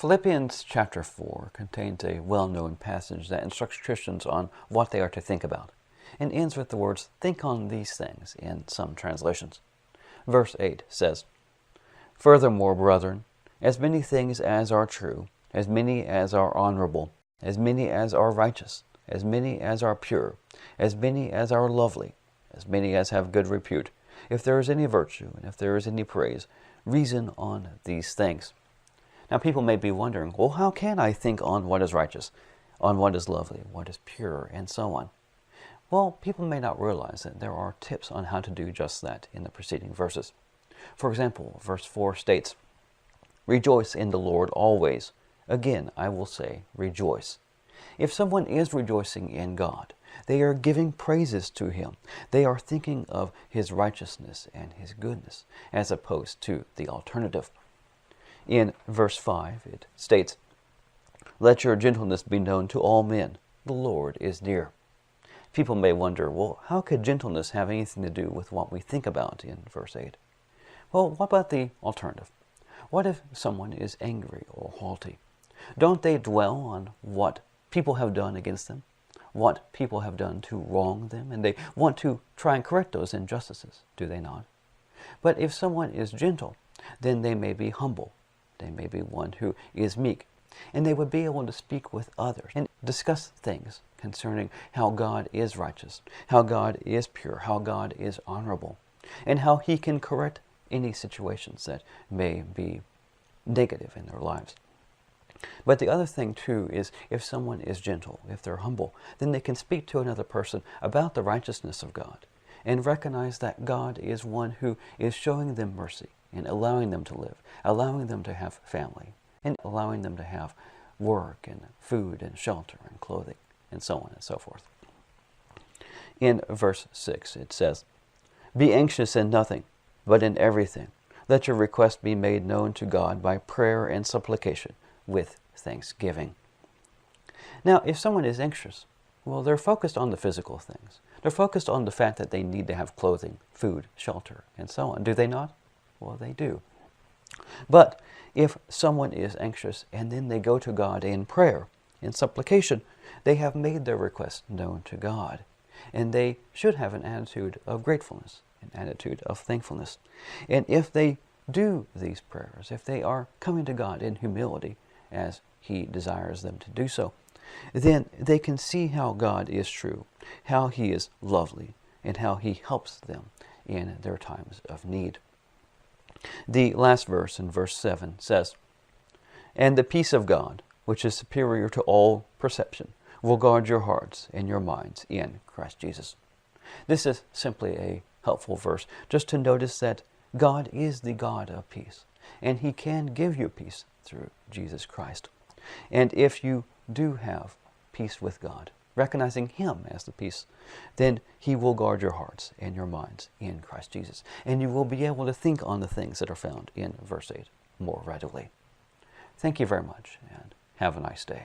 Philippians chapter 4 contains a well-known passage that instructs Christians on what they are to think about, and ends with the words, "Think on these things," in some translations. Verse 8 says, "Furthermore, brethren, as many things as are true, as many as are honorable, as many as are righteous, as many as are pure, as many as are lovely, as many as have good repute, if there is any virtue, and if there is any praise, reason on these things." Now people may be wondering, well, how can I think on what is righteous, on what is lovely, what is pure, and so on? Well, people may not realize that there are tips on how to do just that in the preceding verses. For example, verse 4 states, "Rejoice in the Lord always. Again, I will say, rejoice." If someone is rejoicing in God, they are giving praises to Him. They are thinking of His righteousness and His goodness, as opposed to the alternative. In verse 5, it states, "Let your gentleness be known to all men. The Lord is near." People may wonder, well, how could gentleness have anything to do with what we think about in verse 8? Well, what about the alternative? What if someone is angry or haughty? Don't they dwell on what people have done against them, what people have done to wrong them, and they want to try and correct those injustices, do they not? But if someone is gentle, then they may be humble. They may be one who is meek, and they would be able to speak with others and discuss things concerning how God is righteous, how God is pure, how God is honorable, and how He can correct any situations that may be negative in their lives. But the other thing too is if someone is gentle, if they're humble, then they can speak to another person about the righteousness of God and recognize that God is one who is showing them mercy and allowing them to live, allowing them to have family, and allowing them to have work and food and shelter and clothing and so on and so forth. In verse 6 it says, "Be anxious in nothing, but in everything let your request be made known to God by prayer and supplication with thanksgiving." Now, if someone is anxious, well, they're focused on the physical things. They're focused on the fact that they need to have clothing, food, shelter, and so on. Do they not? Well, they do. But if someone is anxious and then they go to God in prayer, in supplication, they have made their request known to God. And they should have an attitude of gratefulness, an attitude of thankfulness. And if they do these prayers, if they are coming to God in humility, as He desires them to do so, then they can see how God is true, how He is lovely, and how He helps them in their times of need. The last verse in verse 7 says, "And the peace of God, which is superior to all perception, will guard your hearts and your minds in Christ Jesus." This is simply a helpful verse just to notice that God is the God of peace, and He can give you peace through Jesus Christ. And if you do have peace with God, recognizing Him as the peace, then He will guard your hearts and your minds in Christ Jesus. And you will be able to think on the things that are found in verse 8 more readily. Thank you very much, and have a nice day.